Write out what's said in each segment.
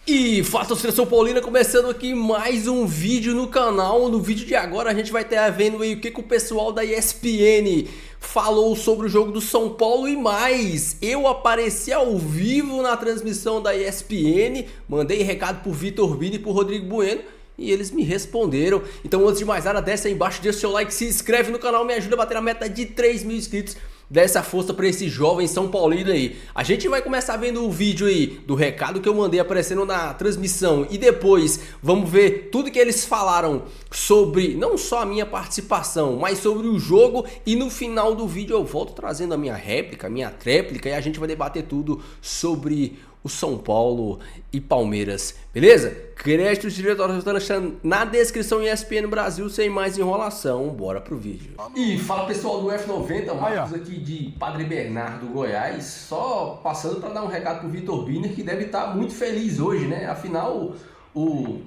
E fala, torcida São Paulina, começando aqui mais um vídeo no canal. No vídeo de agora a gente vai estar vendo aí o que o pessoal da ESPN falou sobre o jogo do São Paulo e mais. Eu apareci ao vivo na transmissão da ESPN, mandei recado pro Vitor Bini e pro Rodrigo Bueno e eles me responderam. Então antes de mais nada, desce aí embaixo, deixa o seu like, se inscreve no canal, me ajuda a bater a meta de 3 mil inscritos. Dá essa força pra esse jovem São Paulino aí. A gente vai começar vendo o vídeo aí do recado que eu mandei aparecendo na transmissão. E depois vamos ver tudo que eles falaram sobre, não só a minha participação, mas sobre o jogo. E no final do vídeo eu volto trazendo a minha réplica, a minha tréplica. E a gente vai debater tudo sobre o São Paulo e Palmeiras, beleza? Créditos diretórios estão na descrição ESPN Brasil, sem mais enrolação, bora pro vídeo. E fala pessoal do F90, Marcos aqui de Padre Bernardo, Goiás, só passando para dar um recado pro Vitor Biner, que deve estar muito feliz hoje, né? Afinal, o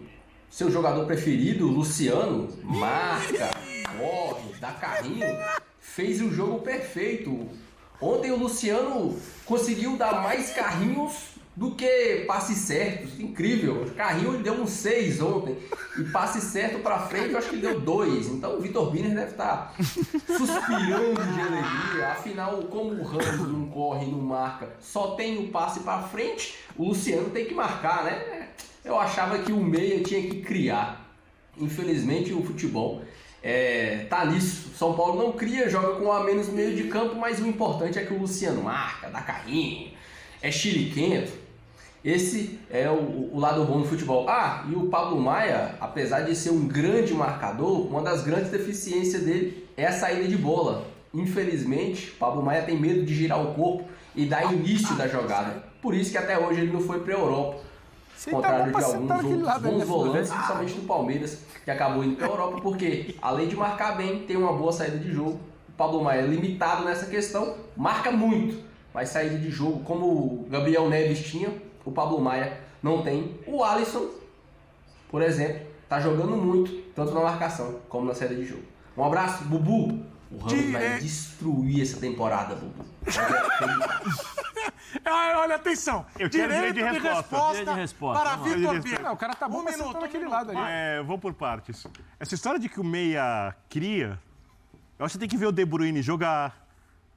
seu jogador preferido, Luciano, marca, corre, dá carrinho, fez o jogo perfeito. Ontem o Luciano conseguiu dar mais carrinhos do que passes certos, incrível. O carrinho ele deu um 6 ontem e passe certo para frente eu acho que ele deu 2. Então o Vitor Biner deve estar suspirando de alegria. Afinal, como o Ramos não corre, não marca, só tem o passe para frente, o Luciano tem que marcar, né? Eu achava que o meia tinha que criar. Infelizmente o futebol tá nisso. São Paulo não cria, joga com um a menos no meio de campo, mas o importante é que o Luciano marca, dá carrinho, é chiliquento. Esse é o lado bom do futebol. Ah, e o Pablo Maia, apesar de ser um grande marcador, uma das grandes deficiências dele é a saída de bola. Infelizmente, o Pablo Maia tem medo de girar o corpo e dar início da jogada. Por isso que até hoje ele não foi para a Europa. Ao contrário de alguns outros bons volantes, principalmente do Palmeiras, que acabou indo para a Europa, porque além de marcar bem, tem uma boa saída de jogo. O Pablo Maia é limitado nessa questão, marca muito, mas saída de jogo, como o Gabriel Neves tinha, o Pablo Maia não tem. O Alisson, por exemplo, tá jogando muito, tanto na marcação como na saída de jogo. Um abraço, Bubu. O Ramos vai destruir essa temporada, Bubu. Olha, atenção. Eu quero direito de resposta para Vitor Biner. O cara tá bom, mas tá naquele lado ali. Vou por partes. Essa história de que o meia cria, eu acho que tem que ver o De Bruyne jogar,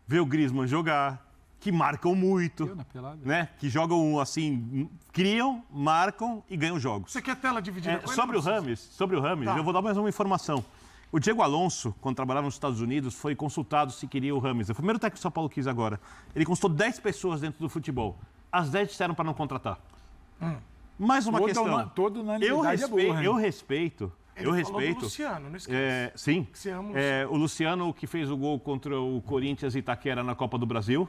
ver o Griezmann jogar, que marcam muito, né? Que jogam assim, criam, marcam e ganham jogos. Você quer tela dividida? Sobre o Rames, tá. Eu vou dar mais uma informação. O Diego Alonso, quando trabalhava nos Estados Unidos, foi consultado se queria o Rames. É o primeiro técnico que o São Paulo quis agora. Ele consultou 10 pessoas dentro do futebol. As 10 disseram para não contratar. Mais uma questão. Eu respeito. Do Luciano, não esquece. Sim. O Luciano que fez o gol contra o Corinthians e Itaquera na Copa do Brasil.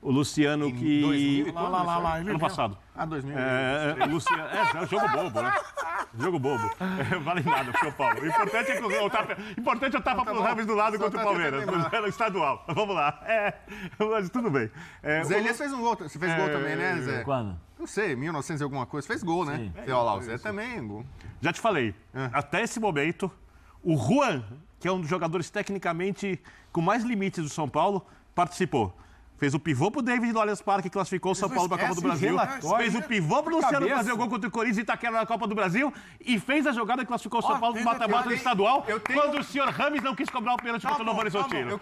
O Luciano que... Ano passado. 2000. Luciano... jogo bobo, né? Jogo bobo. Vale nada pro São Paulo. O importante é o tapa pro Rames do lado contra o Palmeiras. No estadual. Vamos lá. Mas tudo bem. Zé Elias fez um gol. Você fez gol também, né, Zé? Quando? Não sei, 1900 e alguma coisa. Fez gol, né? Olha lá, o Zé também, gol. Já te falei. Até esse momento, o Juan, que é um dos jogadores tecnicamente com mais limites do São Paulo, participou. Fez o pivô pro David no Allianz Parque, que classificou o São Paulo para a Copa do Brasil. Fez o pivô pro Luciano fazer o gol contra o Corinthians e Itaquera na Copa do Brasil. E fez a jogada que classificou o São Paulo no mata-mata do estadual, quando o senhor Rames não quis cobrar o pênalti contra o Novo Horizontino.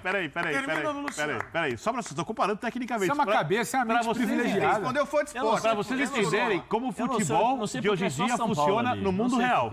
Peraí. Só pra vocês, estou comparando tecnicamente. Isso é uma cabeça, é uma mente privilegiada. Quando eu for disposto. Para vocês entenderem como o futebol de hoje em dia funciona no mundo real.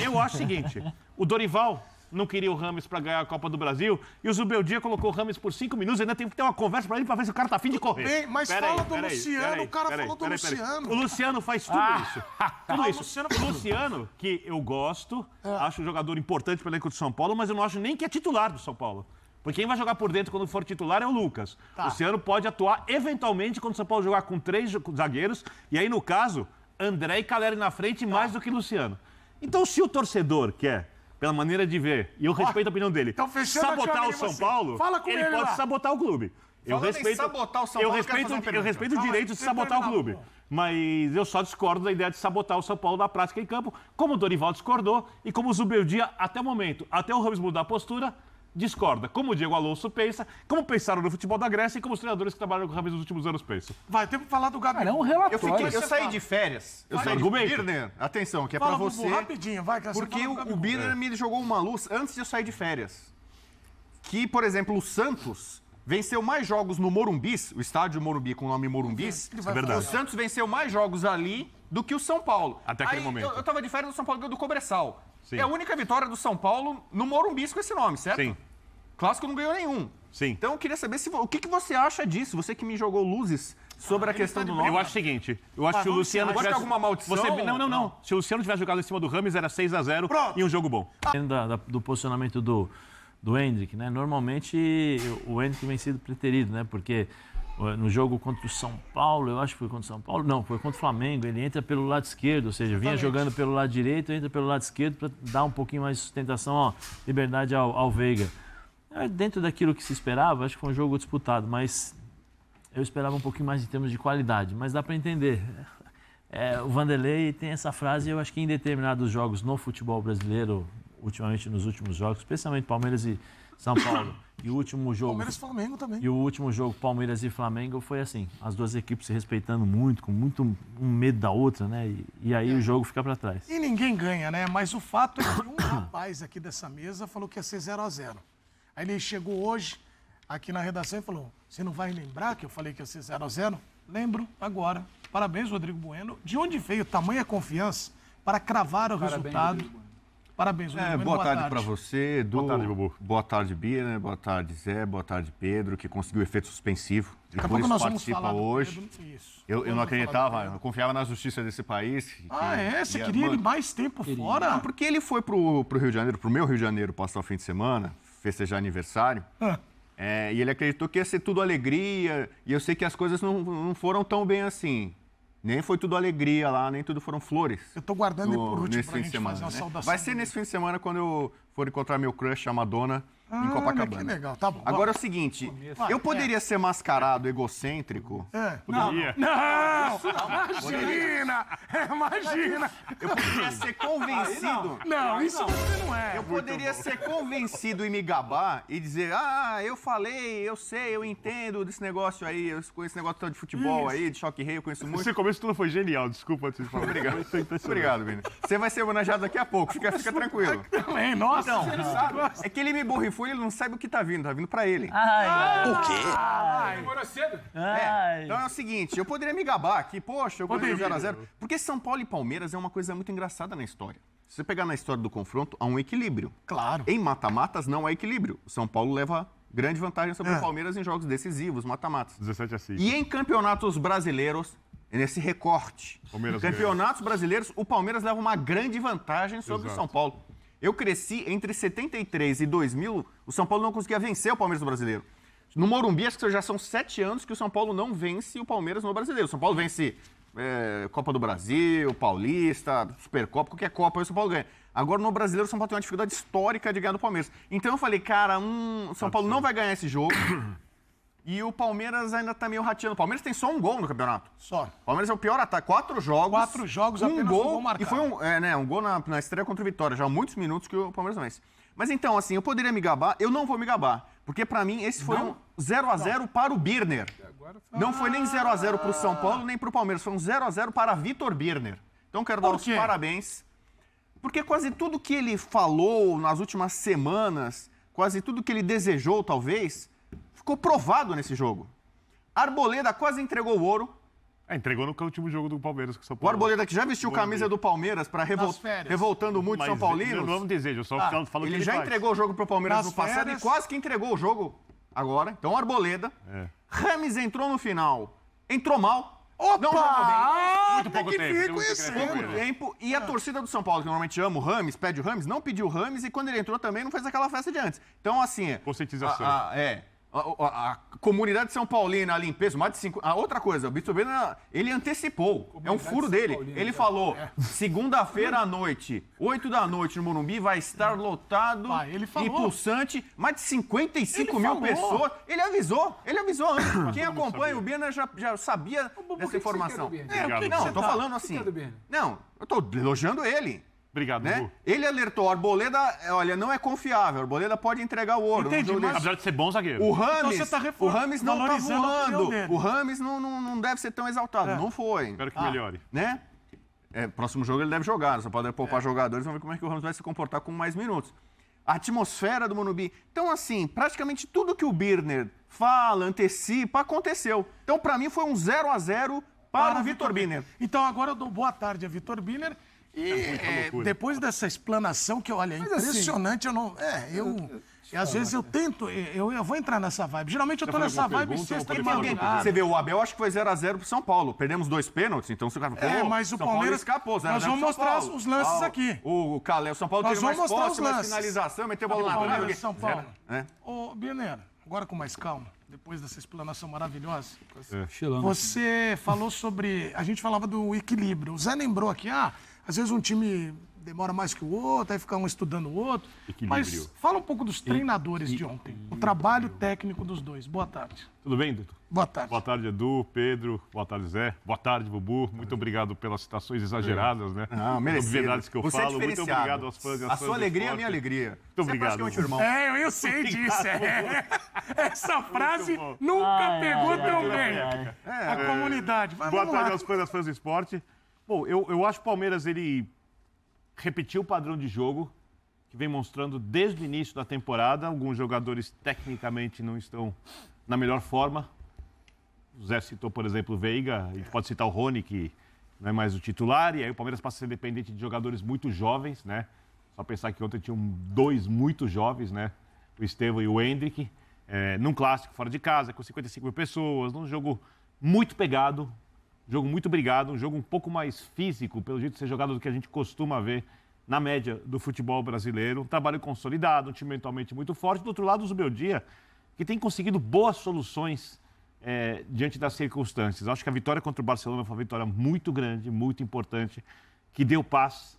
Eu acho o seguinte, o Dorival não queria o Rames para ganhar a Copa do Brasil e o Zubeldia colocou o Rames por 5 minutos, ainda tem que ter uma conversa para ele para ver se o cara tá afim de correr. Bem, mas fala do Luciano, o cara falou do Luciano. O Luciano faz tudo isso. Tudo isso. O Luciano, que eu gosto, acho um jogador importante para o elenco do São Paulo, mas eu não acho nem que é titular do São Paulo. Porque quem vai jogar por dentro quando for titular é o Lucas. O Luciano pode atuar eventualmente quando o São Paulo jogar com 3 zagueiros, e aí no caso, André e Caleri na frente mais do que Luciano. Então se o torcedor quer, pela maneira de ver, e eu respeito a opinião dele, então, sabotar o São Paulo, ele pode sabotar o clube. Eu respeito o direito de sabotar o clube. Mas eu só discordo da ideia de sabotar o São Paulo na prática em campo, como o Dorival discordou e como o Zubeldia, até o momento, até o Ramos mudar a postura, discorda. Como o Diego Alonso pensa, como pensaram no futebol da Grécia e como os treinadores que trabalham com o Rames nos últimos anos pensam. Vai, temos que falar do Gabigol. Cara, é um relatório. Eu saí de férias. Eu saí de Birner. Atenção, que é pra você. Rapidinho, vai, que porque o Birner me jogou uma luz antes de eu sair de férias. Que, por exemplo, o Santos venceu mais jogos no Morumbis, o estádio Morumbi com o nome Morumbis. É verdade. O Santos venceu mais jogos ali do que o São Paulo. Até aquele momento. Eu tava de férias do São Paulo do Cobressal. Sim. É a única vitória do São Paulo no Morumbis com esse nome, certo? Sim. Clássico não ganhou nenhum. Sim. Então eu queria saber o que você acha disso, você que me jogou luzes sobre a questão do nome. Eu acho o seguinte, eu acho que o Luciano Agora tivesse... tem alguma maldição? Não. Se o Luciano tivesse jogado em cima do Rames, era 6-0 e um jogo bom. Do posicionamento do Endrick, né? Normalmente o Endrick vem sido preterido, né? Porque no jogo contra o São Paulo, eu acho que foi contra o São Paulo, não, foi contra o Flamengo, ele entra pelo lado esquerdo, ou seja, vinha jogando pelo lado direito, entra pelo lado esquerdo para dar um pouquinho mais de sustentação, liberdade ao Veiga. Dentro daquilo que se esperava, acho que foi um jogo disputado, mas eu esperava um pouquinho mais em termos de qualidade, mas dá para entender. O Vanderlei tem essa frase, eu acho que em determinados jogos no futebol brasileiro, ultimamente nos últimos jogos, especialmente Palmeiras e São Paulo, e o último jogo... Palmeiras e Flamengo também. E o último jogo, Palmeiras e Flamengo, foi assim, as duas equipes se respeitando muito, com muito um medo da outra, né? E aí o jogo fica para trás. E ninguém ganha, né? Mas o fato é que um rapaz aqui dessa mesa falou que ia ser 0-0. Aí ele chegou hoje aqui na redação e falou, você não vai lembrar que eu falei que ia ser 0-0? Lembro agora. Parabéns, Rodrigo Bueno. De onde veio tamanha confiança para cravar o resultado? Parabéns, Rodrigo Bueno. Boa tarde para você, Edu. Boa tarde, Bubu. Boa tarde, Bia. Boa tarde, Zé. Boa tarde, Pedro, que conseguiu o efeito suspensivo. Daqui a pouco nós vamos falar hoje. Isso. Eu não acreditava, eu confiava na justiça desse país. Você queria ele mais tempo fora? Não, porque ele foi pro Rio de Janeiro, pro meu Rio de Janeiro, passar o fim de semana, festejar aniversário. E ele acreditou que ia ser tudo alegria. E eu sei que as coisas não foram tão bem assim. Nem foi tudo alegria lá, nem tudo foram flores. Eu tô guardando ele por último nesse pra fim de gente semana, fazer uma né? saudação. Vai ser nesse fim de semana quando eu for encontrar meu crush, a Madonna, em Copacabana. Que legal, tá bom. Agora é o seguinte, eu poderia ser mascarado egocêntrico. Poderia. Imagina! Eu poderia ser convencido. Não, isso você não é. Eu poderia ser convencido e me gabar e dizer, eu falei, eu sei, eu entendo desse negócio aí, eu conheço esse negócio de futebol aí, de choque rei, eu conheço muito. Esse começo tudo foi genial, desculpa antes de falar. Obrigado. Obrigado, Vini. Você vai ser homenageado daqui a pouco, fica tranquilo. Também, nossa. Não, é que ele me borrifou e ele não sabe o que tá vindo pra ele. O quê? Demorou cedo. Então é o seguinte, eu poderia me gabar aqui, poxa, eu ganhei 0-0. Porque São Paulo e Palmeiras é uma coisa muito engraçada na história. Se você pegar na história do confronto, há um equilíbrio. Claro. Em mata-matas não há equilíbrio. O São Paulo leva grande vantagem sobre o Palmeiras em jogos decisivos, mata-matas. 17-5. E em campeonatos brasileiros, nesse recorte, campeonatos brasileiros, o Palmeiras leva uma grande vantagem sobre o São Paulo. Eu cresci entre 73 e 2000, o São Paulo não conseguia vencer o Palmeiras no Brasileiro. No Morumbi, acho que já são 7 anos que o São Paulo não vence o Palmeiras no Brasileiro. O São Paulo vence Copa do Brasil, Paulista, Supercopa, qualquer Copa, aí o São Paulo ganha. Agora, no Brasileiro, o São Paulo tem uma dificuldade histórica de ganhar do Palmeiras. Então eu falei, cara, o São Paulo não vai ganhar esse jogo. E o Palmeiras ainda tá meio rateando. O Palmeiras tem só um gol no campeonato. Só. O Palmeiras é o pior ataque. 4 jogos. 4 jogos, um apenas gol, um gol marcado. E foi um gol na estreia contra o Vitória. Já há muitos minutos que o Palmeiras não vence. Mas então, assim, eu poderia me gabar. Eu não vou me gabar. Porque pra mim, esse foi um 0-0 para o Birner. Não foi nem 0-0 pro São Paulo, nem pro Palmeiras. Foi um 0-0 para Vitor Birner. Então quero dar os parabéns. Porque quase tudo que ele falou nas últimas semanas, quase tudo que ele desejou, talvez, ficou provado nesse jogo. Arboleda quase entregou o ouro. Entregou no último jogo do Palmeiras. Que São Paulo. O Arboleda que já vestiu camisa do Palmeiras para revoltando muito São Paulinos. Eu não desejo, eu só falo ele que já entregou o jogo pro Palmeiras no passado férias. e quase que entregou o jogo agora. Então Arboleda. Rames entrou no final. Entrou mal. Opa! Não jogou bem. Muito pouco tempo. Pouco tempo. E a torcida do São Paulo, que normalmente ama o Rames, pede o Rames, não pediu o Rames e quando ele entrou também não fez aquela festa de antes. Então, assim... Conscientização. A comunidade São Paulina, a limpeza, mais de 5... outra coisa, o Vitor Birner, ele antecipou. É um furo dele. Ele falou, segunda-feira à noite, 8 da noite no Morumbi, vai estar lotado ele falou. e pulsante, mais de 55 mil pessoas. Ele avisou antes. Quem acompanha o Birner já sabia dessa informação. Não, tô falando assim. Não, eu tô elogiando ele. Obrigado, né? Lu. Ele alertou, o Arboleda, olha, não é confiável, o Arboleda pode entregar o ouro. Entendi, mas... Apesar de ser bom zagueiro. O Rames, Então você tá o Rames não tá valorizando a opinião voando, dele. o Rames não deve ser tão exaltado, não foi. Espero que melhore. Né? Próximo jogo ele deve jogar, só pode poupar jogadores, vamos ver como é que o Ramos vai se comportar com mais minutos. A atmosfera do Morumbi. Então, assim, praticamente tudo que o Birner fala, antecipa, aconteceu. Então, para mim, foi um 0-0 para o Vitor Birner. Então, agora eu dou boa tarde a Vitor Birner. E depois dessa explanação, que olha, é impressionante, às vezes eu tento, eu vou entrar nessa vibe. Geralmente eu tô nessa vibe sexta de madrugada. Você vê, o Abel acho que foi 0-0 pro São Paulo. Perdemos 2 pênaltis, então você cara, mas o São Palmeiras Paulo escapou. Nós vamos mostrar os lances aqui. O São Paulo teve mais posse, mais finalização, meteu bola na Palmeiras trave. e São Paulo. Ô, Birner, agora com mais calma, depois dessa explanação maravilhosa. Você falou sobre, a gente falava do equilíbrio. O Zé lembrou aqui, às vezes um time demora mais que o outro, aí fica um estudando o outro. Equilíbrio. Mas fala um pouco dos treinadores de ontem. O trabalho técnico dos dois. Boa tarde. Tudo bem, Dudu? Boa tarde. Boa tarde, Edu, Pedro. Boa tarde, Zé. Boa tarde, Bubu. Muito obrigado pelas citações exageradas, né? Não, merecido. Obviedades que eu Você falo. É muito obrigado aos fãs e às a fãs sua do alegria é a esporte. minha alegria. Muito obrigado. Você é irmão. Eu sei disso. Essa frase nunca pegou tão bem. A comunidade. Mas Boa vamos tarde lá. aos fãs do esporte. Bom, eu acho que o Palmeiras, ele repetiu o padrão de jogo que vem mostrando desde o início da temporada. Alguns jogadores tecnicamente não estão na melhor forma. O Zé citou, por exemplo, o Veiga, a gente pode citar o Rony, que não é mais o titular, e aí o Palmeiras passa a ser dependente de jogadores muito jovens, né? Só pensar que ontem tinham 2 muito jovens, né? O Estevão e o Hendrick, num clássico fora de casa, com 55 mil pessoas, num jogo muito pegado, jogo muito brigado, um jogo um pouco mais físico, pelo jeito de ser jogado do que a gente costuma ver na média do futebol brasileiro. Um trabalho consolidado, um time mentalmente muito forte. Do outro lado, o Zubeldia, que tem conseguido boas soluções diante das circunstâncias. Acho que a vitória contra o Barcelona foi uma vitória muito grande, muito importante, que deu paz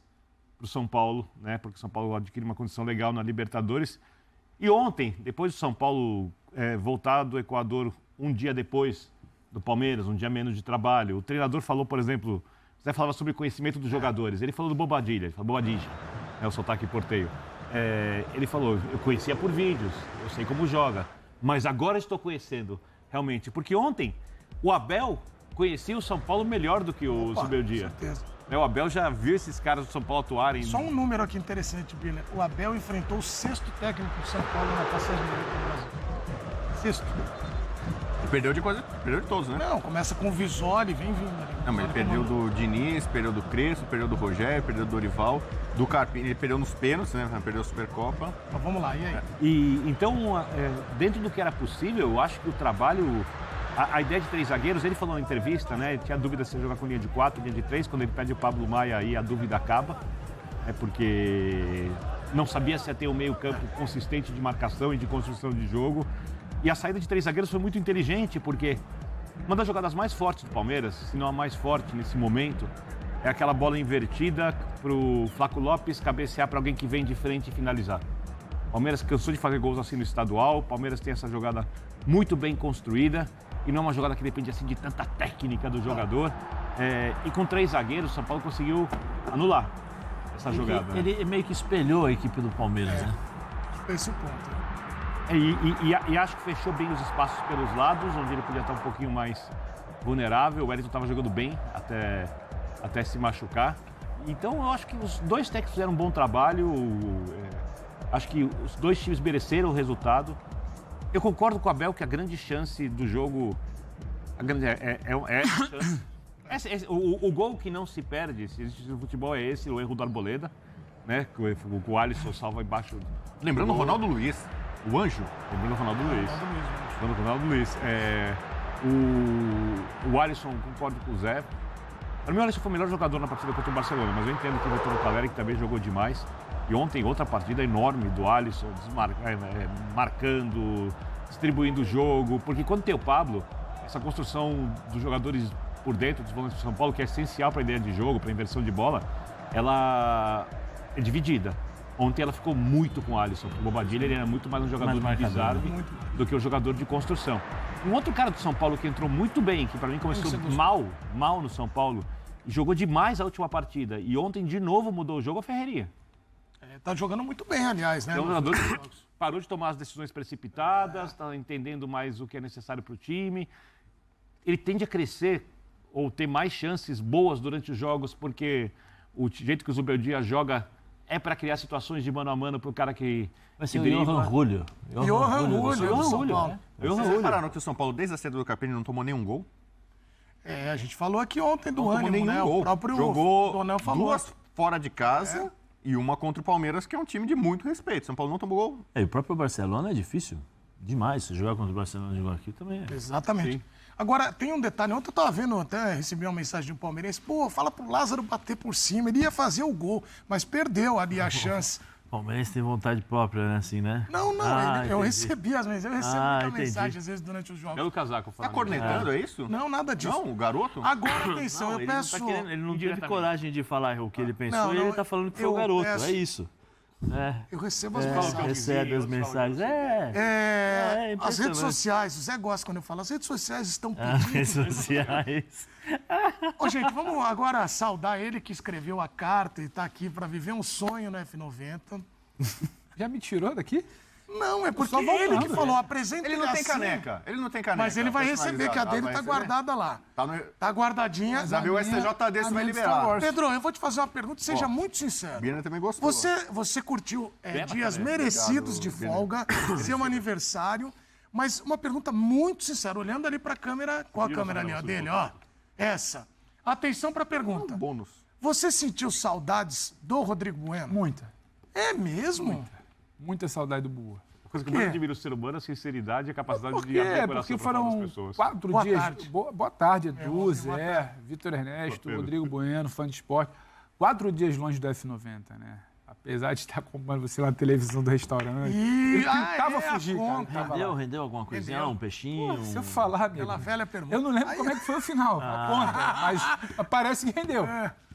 para o São Paulo, né? Porque o São Paulo adquire uma condição legal na Libertadores. E ontem, depois do São Paulo voltar do Equador um dia depois do Palmeiras, um dia menos de trabalho, o treinador falou, por exemplo, você falava sobre o conhecimento dos jogadores, ele falou do Bobadilha, ele falou Bobadilha, o sotaque porteio. Ele falou, eu conhecia por vídeos, eu sei como joga, mas agora estou conhecendo realmente, porque ontem o Abel conhecia o São Paulo melhor do que o Zubeldia. Com certeza. O Abel já viu esses caras do São Paulo atuarem. Só um número aqui interessante, Birner. O Abel enfrentou o 6º técnico do São Paulo na passagem dele pelo Brasil. 6º. E perdeu de todos, né? Não, começa com o Visoli, vem vindo ali. Não, mas ele perdeu do Diniz, perdeu do Crespo, perdeu do Rogério, perdeu do Dorival, do Carpini, ele perdeu nos pênaltis, né? Perdeu a Supercopa. Então vamos lá, e aí? E então, dentro do que era possível, eu acho que o trabalho, a ideia de 3 zagueiros, ele falou na entrevista, né? Ele tinha dúvida se ia jogar com linha de 4, linha de 3, quando ele pede o Pablo Maia aí a dúvida acaba, porque não sabia se ia ter um meio-campo consistente de marcação e de construção de jogo. E a saída de 3 zagueiros foi muito inteligente, porque uma das jogadas mais fortes do Palmeiras, se não a mais forte nesse momento, é aquela bola invertida para o Flaco Lopes cabecear para alguém que vem de frente e finalizar. O Palmeiras cansou de fazer gols assim no estadual, o Palmeiras tem essa jogada muito bem construída e não é uma jogada que depende assim de tanta técnica do jogador. E com 3 zagueiros, o São Paulo conseguiu anular essa jogada. Ele meio que espelhou a equipe do Palmeiras, né? Esse é o ponto. E acho que fechou bem os espaços pelos lados, onde ele podia estar um pouquinho mais vulnerável. O Wellington estava jogando bem até se machucar. Então eu acho que os 2 técnicos fizeram um bom trabalho. Acho que os 2 times mereceram o resultado. Eu concordo com o Abel que a grande chance do jogo... O gol que não se perde, se existe no futebol, é esse, o erro do Arboleda, né? O Alisson salva embaixo. Lembrando o Ronaldo Luiz, o anjo. Lembrando o Ronaldo Luiz. Ronaldo Luiz. O Alisson, concordo com o Zé. Para mim, o Alisson foi o melhor jogador na partida contra o Barcelona, mas eu entendo que o Vitor Caleri, que também jogou demais. E ontem, outra partida enorme do Alisson, marcando, distribuindo o jogo. Porque quando tem o Pablo, essa construção dos jogadores por dentro dos volantes do São Paulo, que é essencial para a ideia de jogo, para a inversão de bola, ela é dividida. Ontem ela ficou muito com o Alisson. O Bobadilha ele era muito mais um jogador de desarme do que um jogador de construção. Um outro cara do São Paulo que entrou muito bem, que para mim começou mal no São Paulo, jogou demais a última partida. E ontem, de novo, mudou o jogo a Ferreirinha. Tá jogando muito bem, aliás, né? É um jogador que parou de tomar as decisões precipitadas, está entendendo mais o que é necessário para o time. Ele tende a crescer ou ter mais chances boas durante os jogos, porque o jeito que o Zubeldia joga é para criar situações de mano a mano para o cara que Vai ser o Johan Julio. Johan Julio do São Paulo. Vocês repararam que o São Paulo, desde a saída do Caprini, não tomou nenhum gol? A gente falou aqui ontem do Não tomou ânimo, nenhum né? gol. O próprio Jogou Donel falou. 2 fora de casa e uma contra o Palmeiras, que é um time de muito respeito. São Paulo não tomou gol. E o próprio Barcelona é difícil demais. Se jogar contra o Barcelona e jogar aqui também é. Exatamente. Agora, tem um detalhe. Ontem eu tava vendo, até recebi uma mensagem de um palmeirense. Pô, fala pro Lázaro bater por cima. Ele ia fazer o gol, mas perdeu ali a chance. O Palmeiras tem vontade própria, né? Assim, né? Não, eu entendi. recebi as mensagens. Eu recebo muita entendi. mensagem, às vezes, durante os jogos. Pelo casaco. Tá cornetando, é isso? Não, nada disso. Não, o garoto? Agora, atenção, eu Ele peço... não, tá querendo, ele não teve coragem de falar o que ele pensou Não, e não, ele tá falando que foi eu o garoto. peço- É isso. Eu recebo as mensagens. Recebe as mensagens. As impressionante. redes sociais, o Zé gosta quando eu falo, as redes sociais estão As pedindo... redes sociais. Ô, gente, vamos agora saudar ele que escreveu a carta e tá aqui para viver um sonho no F90. Já me tirou daqui? Não, é porque Só voltando, ele que falou, apresenta Ele não tem assim, caneca. Ele não tem caneca. Mas ele vai receber, que a dele Vai tá receber? guardada lá. Tá no... Tá guardadinha. Mas a meu STJD você vai liberar. Pedro, eu vou te fazer uma pergunta, seja muito sincero. Bina também gostou. Você curtiu dias merecidos de folga, seu aniversário, mas uma pergunta muito sincera, olhando ali pra câmera, qual a câmera ali, ó, dele, ó, essa. Atenção pra pergunta. Bônus. Você sentiu saudades do Rodrigo Bueno? Muita. É mesmo? Muita saudade do Boa. A coisa que eu mais admiro o ser humano é a sinceridade e a capacidade Por de quê? abrir o Porque coração para falar das foram pessoas. 4 Boa dias. tarde. Boa tarde, Edu, Zé, Vitor Ernesto, Pedro. Rodrigo Bueno, fã de esporte. 4 dias longe do F90, né? Apesar de estar acompanhando você na televisão do restaurante. Ih, Eu tentava fugir, a cara. conta. Tava lá. Rendeu alguma coisinha? Um peixinho? Se eu falar, amigo, Aquela velha pergunta. eu não lembro como é que foi o final, a conta, mas parece que rendeu.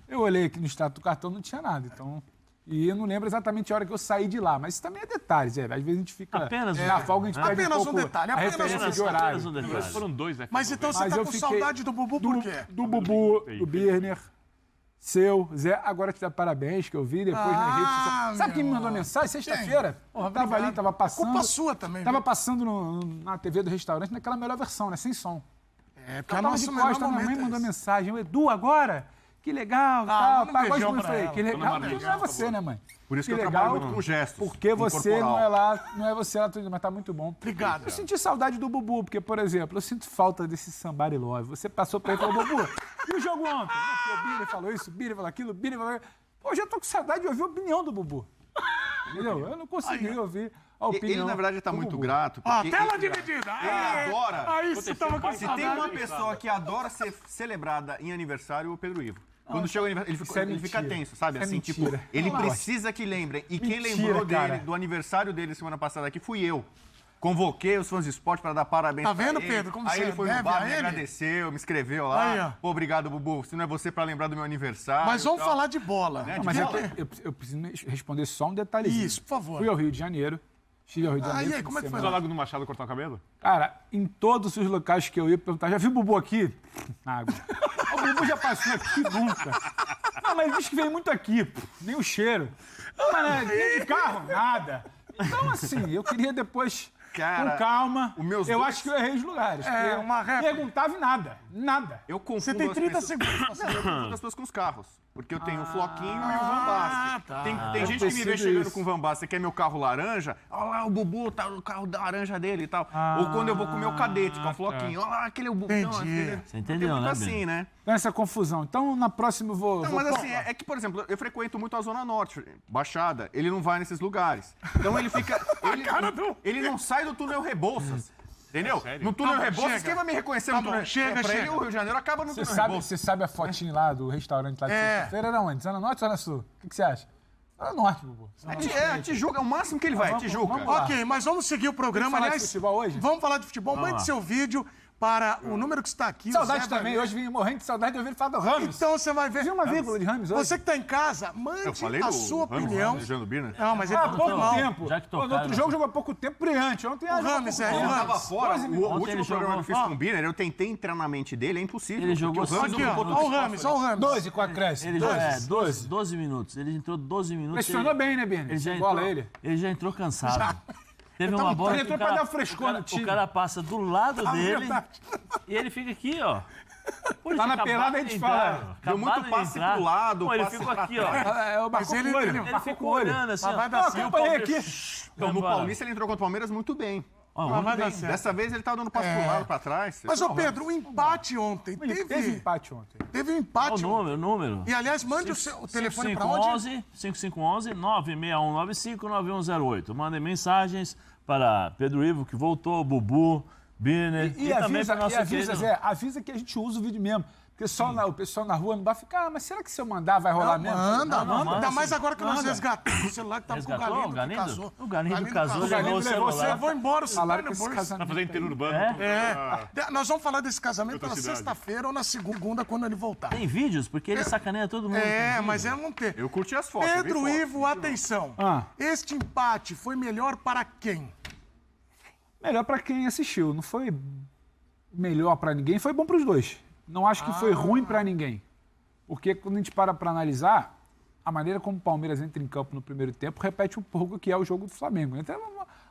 Eu olhei aqui no status do cartão, não tinha nada, então... E eu não lembro exatamente a hora que eu saí de lá, mas isso também é detalhes, às vezes a gente fica... Apenas um na folga a gente perde Apenas um pouco detalhe, a apenas referência um de horário. Apenas um detalhe. Mas foram 2 F90. Mas então você Mas tá eu com fiquei saudade do Bubu por quê? Do Bubu, do Birner, seu, Zé, agora te dá parabéns, que eu vi depois nas redes sociais. Sabe quem me mandou mensagem? Sexta-feira. Tava ali, tava passando. Culpa sua também. Tava viu? passando na TV do restaurante, naquela melhor versão, né? Sem som. É, porque Eu a tava nossa de melhor costa, minha mãe momento é mandou esse. mensagem. Edu, agora? Que legal, manda tal. um Pagou as beijão luzes. pra Falei, ela. que legal. Dona Não é Maria, você, né, mãe? Por isso que eu legal, trabalho muito com gestos. Porque você corporal. não é lá, não é você lá, mas tá muito bom. Obrigado. Eu senti saudade do Bubu, porque, por exemplo, eu sinto falta desse somebody love. Você passou pra ele e falou, Bubu, e o jogo ontem? Não, o Billy falou isso, o Billy falou aquilo, o Billy falou aquilo. Pô, eu já tô com saudade de ouvir a opinião do Bubu. Entendeu? Eu não consegui ouvir a opinião. Ele, na verdade, tá do muito Bubu. grato. Ó, Porque tela ele dividida. adora. Aí você tava com Se tem saudade. uma pessoa que adora ser celebrada em aniversário, é o Pedro Ivo. Quando chega o aniversário, isso é ele fica mentira. tenso, sabe? Isso é Assim, tipo, mentira. ele Não precisa que lembrem. E quem Mentira, lembrou dele, cara. do aniversário dele semana passada aqui, fui eu. Convoquei os fãs de esporte para dar parabéns Tá pra vendo, ele. Pedro, como Aí você ele foi deve no bar, a me ele? agradeceu, me escreveu lá. Aí, ó. Pô, obrigado, Bubu. Se não é você para lembrar do meu aniversário. Mas vamos tal. falar de bola. Né? Não, mas eu preciso responder só um detalhezinho. Isso, por favor. Fui ao Rio de Janeiro. Estive ao Rio de Janeiro. E aí, fim de como é que semana. foi Foi lá no Machado cortar o cabelo? Cara, em todos os locais que eu ia perguntar, já viu o Bubu aqui? Água. O Bubu já passou aqui nunca. Não, mas diz que veio muito aqui, nem o cheiro. Não, mas né, nem de carro, nada. Então, assim, eu queria depois, Cara, com calma, os meus eu dois- acho que eu errei os lugares. É, porque uma réplica. perguntava e nada, nada. Eu confundo Você tem as 30 pessoas- segundos pra saber. Eu confundo as pessoas com os carros. Porque eu tenho o Floquinho e o Van Basten. tá. Tem gente que me vê Deve ter sido chegando isso. com o Van Basten, que é meu carro laranja. Olha lá, o Bubu, tá o carro laranja dele e tal. Ou quando eu vou com o meu cadete, com o Floquinho. Olha lá, aquele é o Bubu. Entendi. Você entendeu, muito né, assim, Bino? né? Então, essa confusão. Então, na próxima eu vou... Não, vou- mas assim, é que, por exemplo, eu frequento muito a Zona Norte, Baixada. Ele não vai nesses lugares. Então ele fica... ele não sai do túnel Rebouças. Entendeu? No túnel Tá bom, Rebouças, chega. quem vai me reconhecer Tá no túnel bom, chega, Pra ele, chega. o Rio de Janeiro acaba no Você túnel sabe, Rebouças. você sabe a fotinha lá do restaurante lá de É. sexta-feira? Era onde? Zona Norte ou Zona Sul? O que você acha? Zona Norte, Bubu. É a Tijuca, é o máximo que ele vai, Vamos- Tijuca. vamos lá. Ok, mas vamos seguir o programa. Vamos falar de Aliás, futebol hoje? Vamos falar de futebol. Mande lá. seu vídeo para o número que está aqui. Saudade também. Hoje vim morrendo de saudade de ouvir ele falar do Rames. Então você vai ver. Viu uma vírgula de Rames hoje? Você que está em casa, mande a sua opinião. Não, mas ele Há tá pouco mal. tempo. Já que No outro tocaram, jogo jogou há pouco tempo, brilhante. Ontem O Rames, Ele tava fora. O Ontem último ele programa que eu fiz jogou- com o Biner, eu tentei entrar na mente dele, é impossível. Ele jogou porque o Rames Aqui, não ó. botou Olha o espaço Rames, ali. olha o Rames. 12 com a acréscimo. Ele já, 12 minutos. Ele entrou 12 minutos. Pressionou bem, né, Bini? Ele já Bola entrou, ele. ele já entrou cansado. Teve uma bola ele que entrou o pra cara, dar um frescor no time. o cara passa do lado dele verdade. e ele fica aqui, ó. Pô, ele Tá tinha na pelada, acabado a gente de entrar, fala. ó. Deu muito Acabado de passe entrar. pro lado, Pô, ele passe ficou pra aqui, ó. É o Mas ele Ele ficou olhando assim, Mas ó. vai dar certo. Acompanhei aqui. Então, no Agora. Paulista ele entrou contra o Palmeiras muito bem. Ó, Mas muito vai dar bem. certo. Dessa vez ele tava dando passe pro lado, pra trás. Mas, ô Pedro, o empate ontem. Teve empate ontem. Teve um Ó, o empate ontem. número. E, aliás, mande o telefone para onde? 5511 96195 9108. Mandem mensagens para Pedro Ivo, que voltou, Bubu, Birner E também avisa, para nosso avisa, querido... Zé, avisa que a gente usa o vídeo mesmo. Porque só o pessoal na rua não vai ficar, mas será que se eu mandar vai rolar mesmo? Manda, Não, manda, Ainda mais sim. agora que nós Manda. resgatamos o celular que tava com o Resgatou Galindo, o Galindo? que casou. O Galindo casou, O Galindo levou o levou o celular. Eu vou embora, o celular Falaram no que esse bolso. Tá casamento fazendo aí. inteiro urbano. Nós vamos falar desse casamento Outra pela cidade. sexta-feira ou na segunda, quando ele voltar. Tem vídeos, porque ele sacaneia todo mundo. Mas eu não tenho. Eu curti as fotos. Pedro vi fotos. Ivo, atenção. Ah. Este empate foi melhor para quem? Melhor pra quem assistiu. Não foi melhor pra ninguém, foi bom pros dois. Não acho que foi ruim pra ninguém. Porque quando a gente para analisar, a maneira como o Palmeiras entra em campo no primeiro tempo repete um pouco o que é o jogo do Flamengo. Então,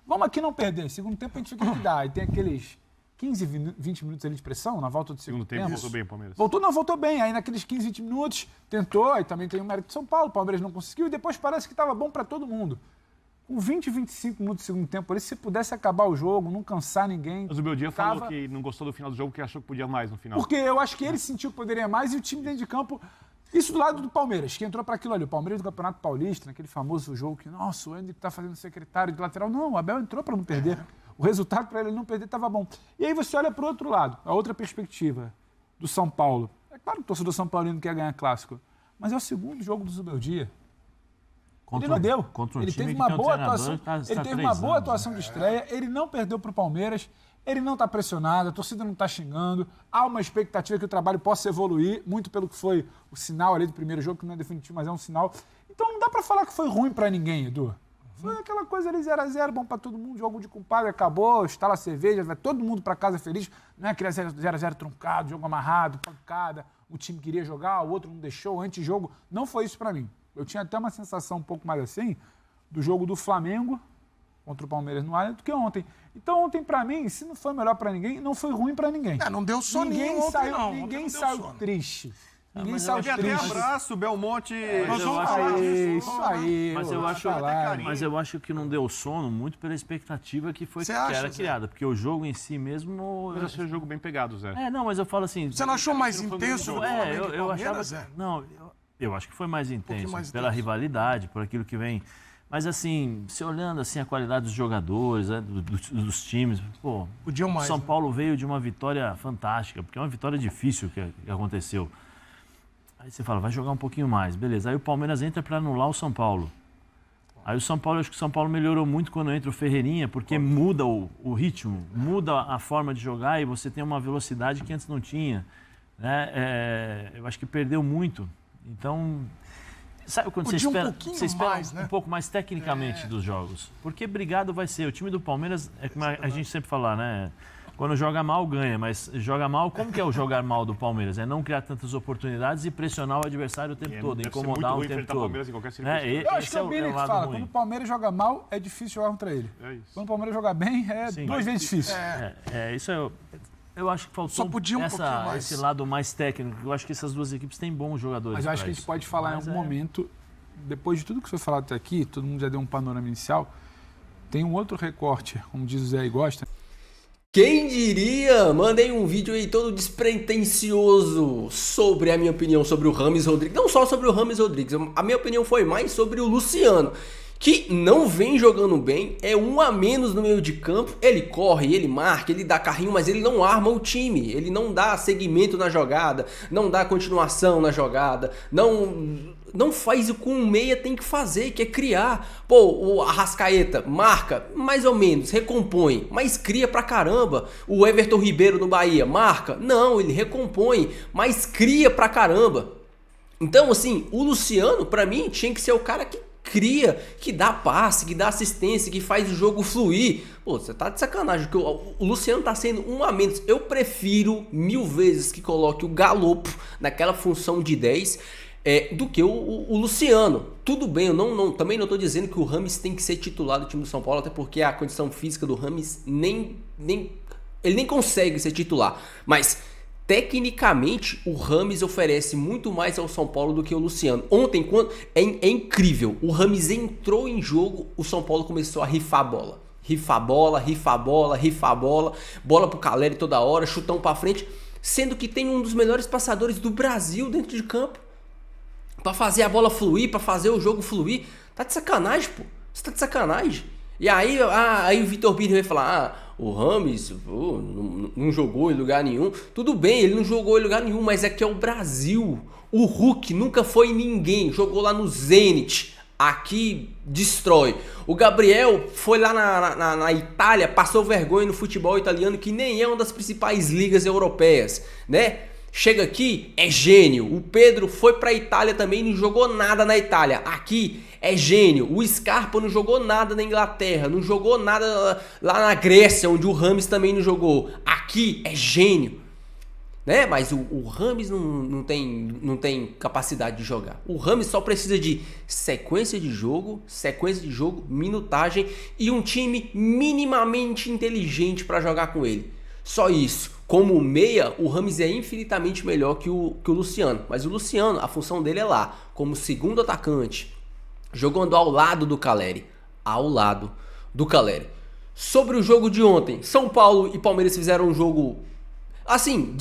vamos aqui não perder. Segundo tempo a gente fica que dá. E tem aqueles 15, 20 minutos ali de pressão na volta do segundo tempo. Voltou bem o Palmeiras. Voltou bem. Aí naqueles 15, 20 minutos tentou, aí também tem o mérito de São Paulo, o Palmeiras não conseguiu, e depois parece que estava bom para todo mundo. Com 20, 25 minutos do segundo tempo ali, se pudesse acabar o jogo, não cansar ninguém. Mas o Beldia falou tava- que não gostou do final do jogo, que achou que podia mais no final. Porque eu acho que ele sentiu que poderia mais e o time dentro de campo. Isso do lado do Palmeiras, que entrou para aquilo ali. O Palmeiras do Campeonato Paulista, naquele famoso jogo que, nossa, o Hendrick tá fazendo secretário de lateral. Não, o Abel entrou para não perder. O resultado para ele não perder estava bom. E aí você olha para o outro lado, a outra perspectiva do São Paulo. É claro que o torcedor São Paulino quer ganhar clássico, mas é o segundo jogo do Zubeldia. Ele não deu. Contra um Ele time teve que uma tem um boa treinador atuação. que tá Ele teve 3 uma boa anos, atuação de estreia. Ele não perdeu para o Palmeiras. Ele não está pressionado. A torcida não está xingando. Há uma expectativa que o trabalho possa evoluir, muito pelo que foi o sinal ali do primeiro jogo, que não é definitivo, mas é um sinal. Então não dá para falar que foi ruim para ninguém, Edu. Foi aquela coisa ali 0x0, bom para todo mundo, jogo de compadre, acabou, instala a cerveja, vai todo mundo para casa feliz. Não é aquele 0x0 truncado, jogo amarrado, pancada. O time queria jogar, o outro não deixou, antijogo. Não foi isso para mim. Eu tinha até uma sensação um pouco mais assim do jogo do Flamengo contra o Palmeiras no Allianz do que ontem. Então ontem, para mim, se não foi melhor para ninguém, não foi ruim para ninguém. Não deu soninho Ninguém ontem, saiu, não. ninguém Ontem não deu saiu sono. triste. Ninguém mas eu saiu acho Até triste. abraço, Belmonte. Mas eu acho- Isso aí. Mas eu ô, acho, tá lá. mas eu acho que não deu sono muito pela expectativa que foi Você que acha, era Zé? criada. Porque o jogo em si mesmo. Mas achei o jogo bem pegado, Zé. Não, mas eu falo assim. Você não achou mais intenso do Flamengo e eu Palmeiras, achava. Zé? Não, eu acho que foi mais intenso. mais Pela intenso. rivalidade, por aquilo que vem. Mas assim, se olhando assim a qualidade dos jogadores, né, dos times, pô, Podiam mais, São né? Paulo veio de uma vitória fantástica, porque é uma vitória difícil que aconteceu. Aí você fala, vai jogar um pouquinho mais, beleza. Aí o Palmeiras entra para anular o São Paulo. Aí o São Paulo, acho que o São Paulo melhorou muito quando entra o Ferreirinha, porque muda o ritmo, muda a forma de jogar e você tem uma velocidade que antes não tinha. Né? Eu acho que perdeu muito. Então, sabe quando Podia você um espera, pouquinho você espera mais, né? um pouco mais tecnicamente dos jogos? Porque brigado vai ser. O time do Palmeiras, é como a gente sempre fala, né? Quando joga mal, ganha, mas joga mal, como que é o jogar mal do Palmeiras? É não criar tantas oportunidades e pressionar o adversário o tempo todo, deve ser incomodar muito o ruim tempo enfrentar todo. Palmeiras em qualquer circunstância. Eu acho que é o Bini que lado fala. ruim. Quando o Palmeiras joga mal, é difícil jogar contra ele. É isso. Quando o Palmeiras joga bem, é Sim. 2 vezes difícil. Isso eu acho que faltou Só podia um pouquinho mais. esse lado mais técnico. Eu acho que essas duas equipes têm bons jogadores. Mas eu acho pra que a gente isso. pode falar Mas em algum momento, depois de tudo que foi falado até aqui, todo mundo já deu um panorama inicial, tem um outro recorte, como diz o Zé e gosta. Quem diria? Mandei um vídeo aí todo despretensioso sobre a minha opinião sobre o Rames Rodrigues. Não só sobre o Rames Rodrigues, a minha opinião foi mais sobre o Luciano, que não vem jogando bem, é um a menos no meio de campo. Ele corre, ele marca, ele dá carrinho, mas ele não arma o time. Ele não dá seguimento na jogada, não dá continuação na jogada, não não faz o que um meia tem que fazer, que é criar. Pô, o Arrascaeta marca, mais ou menos, recompõe, mas cria pra caramba. O Everton Ribeiro no Bahia marca? Não, ele recompõe, mas cria pra caramba. Então, assim, o Luciano, pra mim, tinha que ser o cara que cria, que dá passe, que dá assistência, que faz o jogo fluir. Pô, você tá de sacanagem, porque o Luciano tá sendo um a menos. Eu prefiro 1000 vezes que coloque o Galopo naquela função de 10 do que o Luciano. Tudo bem, eu também não tô dizendo que o Rames tem que ser titular do time do São Paulo, até porque a condição física do Rames ele nem consegue ser titular. Mas tecnicamente, o Rames oferece muito mais ao São Paulo do que o Luciano. Ontem, é incrível. O Rames entrou em jogo, o São Paulo começou a rifar a bola. Rifar a bola, rifar a bola, rifar a bola. Bola pro Caleri toda hora, chutão pra frente. Sendo que tem um dos melhores passadores do Brasil dentro de campo. Pra fazer a bola fluir, pra fazer o jogo fluir. Tá de sacanagem, pô. Você tá de sacanagem. E aí o Vitor Birner vai falar, o Rames não jogou em lugar nenhum. Tudo bem, ele não jogou em lugar nenhum, mas é que é o Brasil. O Hulk nunca foi ninguém, jogou lá no Zenit. Aqui destrói. O Gabriel foi lá na Itália, passou vergonha no futebol italiano, que nem é uma das principais ligas europeias, né? Chega aqui, é gênio. O Pedro foi pra Itália também, não jogou nada na Itália. Aqui é gênio. O Scarpa não jogou nada na Inglaterra, não jogou nada lá na Grécia, onde o Rames também não jogou. Aqui é gênio, né? Mas o Rames não tem capacidade de jogar. O Rames só precisa de sequência de jogo, minutagem e um time minimamente inteligente para jogar com ele. Só isso. Como meia, o Rames é infinitamente melhor que o Luciano. Mas o Luciano, a função dele é lá, como segundo atacante, jogando ao lado do Caleri. Ao lado do Caleri. Sobre o jogo de ontem, São Paulo e Palmeiras fizeram um jogo, assim,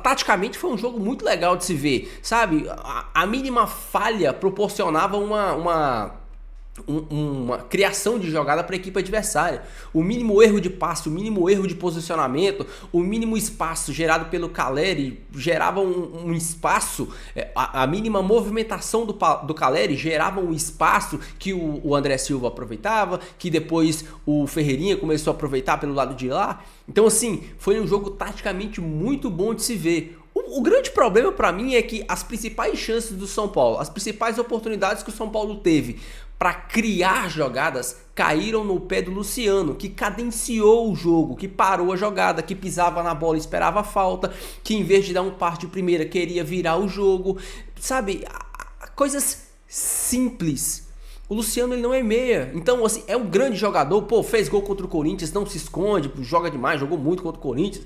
taticamente foi um jogo muito legal de se ver. Sabe, a mínima falha proporcionava uma criação de jogada para a equipe adversária. O mínimo erro de passe, o mínimo erro de posicionamento, o mínimo espaço gerado pelo Caleri gerava um espaço, a mínima movimentação do Caleri gerava um espaço que o André Silva aproveitava, que depois o Ferreirinha começou a aproveitar pelo lado de lá. Então, assim, foi um jogo taticamente muito bom de se ver. O grande problema para mim é que as principais chances do São Paulo, as principais oportunidades que o São Paulo teve para criar jogadas caíram no pé do Luciano, que cadenciou o jogo, que parou a jogada, que pisava na bola e esperava a falta, que em vez de dar um passe de primeira queria virar o jogo, sabe? Coisas simples. O Luciano, ele não é meia, então assim, é um grande jogador, pô, fez gol contra o Corinthians, não se esconde, joga demais, jogou muito contra o Corinthians,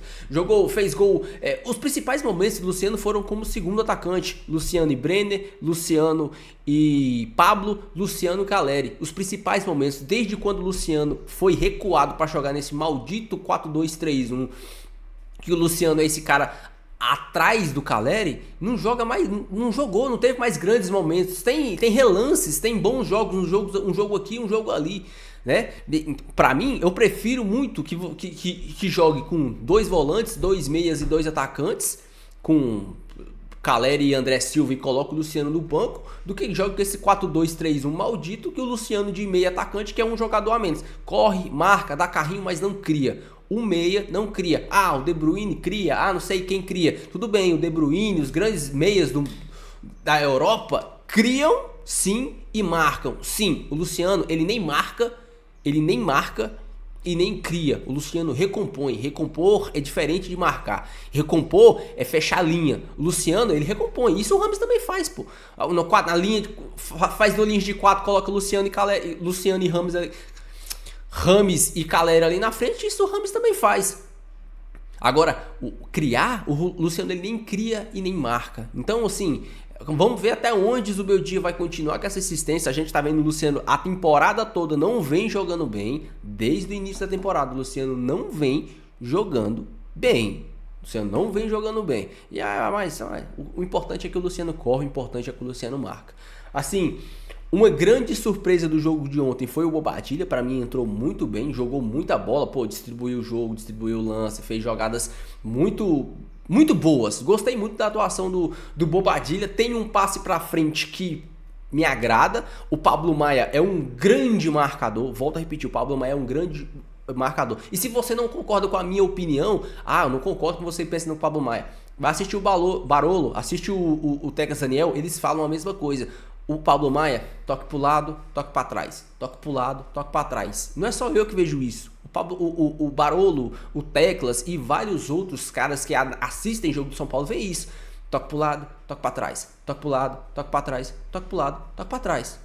fez gol, os principais momentos do Luciano foram como segundo atacante, Luciano e Brenner, Luciano e Pablo, Luciano e Caleri, os principais momentos, desde quando o Luciano foi recuado para jogar nesse maldito 4-2-3-1, que o Luciano é esse cara atrás do Caleri, não joga mais, não jogou, não teve mais grandes momentos, tem relances, tem bons jogos, um jogo aqui, um jogo ali, né? Pra mim, eu prefiro muito que jogue com 2 volantes, 2 meias e 2 atacantes, com Caleri e André Silva, e coloca o Luciano no banco, do que jogue com esse 4-2-3-1 maldito, que o Luciano de meia atacante, que é um jogador a menos, corre, marca, dá carrinho, mas não cria. O meia não cria. Ah, o De Bruyne cria. Não sei quem cria. Tudo bem, o De Bruyne, os grandes meias da Europa criam, sim, e marcam. Sim, o Luciano, ele nem marca e nem cria. O Luciano recompõe. Recompor é diferente de marcar. Recompor é fechar a linha. O Luciano, ele recompõe. Isso o Rames também faz, pô. Na linha, faz 2 linhas de 4, coloca Luciano e Rames ali. Rames e Caleri ali na frente, isso o Rames também faz. Agora, o Luciano, ele nem cria e nem marca. Então, assim, vamos ver até onde o Zubeldia vai continuar com essa insistência. A gente tá vendo o Luciano a temporada toda não vem jogando bem. Desde o início da temporada, o Luciano não vem jogando bem. O Luciano não vem jogando bem. Mas o importante é que o Luciano corre, o importante é que o Luciano marca. Assim, uma grande surpresa do jogo de ontem foi o Bobadilla. Para mim, entrou muito bem, jogou muita bola, pô, distribuiu o jogo, distribuiu o lance, fez jogadas muito boas. Gostei muito da atuação do Bobadilla. Tem um passe pra frente que me agrada. O Pablo Maia é um grande marcador. Volto a repetir, o Pablo Maia é um grande marcador. E se você não concorda com a minha opinião, eu não concordo com você pensa no Pablo Maia, vai assistir o Barolo, assiste o Tecas Daniel, eles falam a mesma coisa. O Pablo Maia, toque pro lado, toque pra trás. Toque pro lado, toque pra trás. Não é só eu que vejo isso. O Barolo, o Teclas e vários outros caras que assistem jogo do São Paulo veem isso. Toque pro lado, toque pra trás. Toque pro lado, toque pra trás. Toque pro lado, toque pra trás.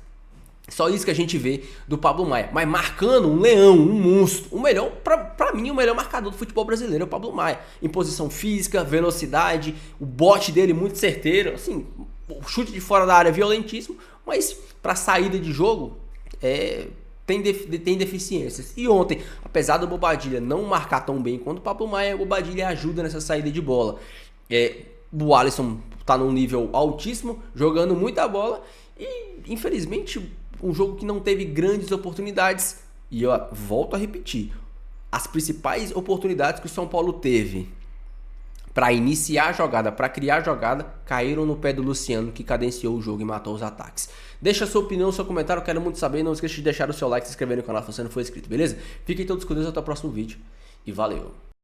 Só isso que a gente vê do Pablo Maia. Mas marcando um leão, um monstro. O melhor, pra mim, o melhor marcador do futebol brasileiro é o Pablo Maia. Em posição física, velocidade, o bote dele muito certeiro. Assim, o chute de fora da área é violentíssimo, mas pra saída de jogo, tem deficiências. E ontem, apesar do Bobadilla não marcar tão bem quanto o Pablo Maia, o Bobadilla ajuda nessa saída de bola. O Alisson tá num nível altíssimo, jogando muita bola e, infelizmente, um jogo que não teve grandes oportunidades. E eu volto a repetir, as principais oportunidades que o São Paulo teve para iniciar a jogada, para criar a jogada, caíram no pé do Luciano, que cadenciou o jogo e matou os ataques. Deixa a sua opinião, seu comentário, eu quero muito saber. Não esqueça de deixar o seu like e se inscrever no canal se você não for inscrito, beleza? Fiquem todos com Deus, até o próximo vídeo e valeu!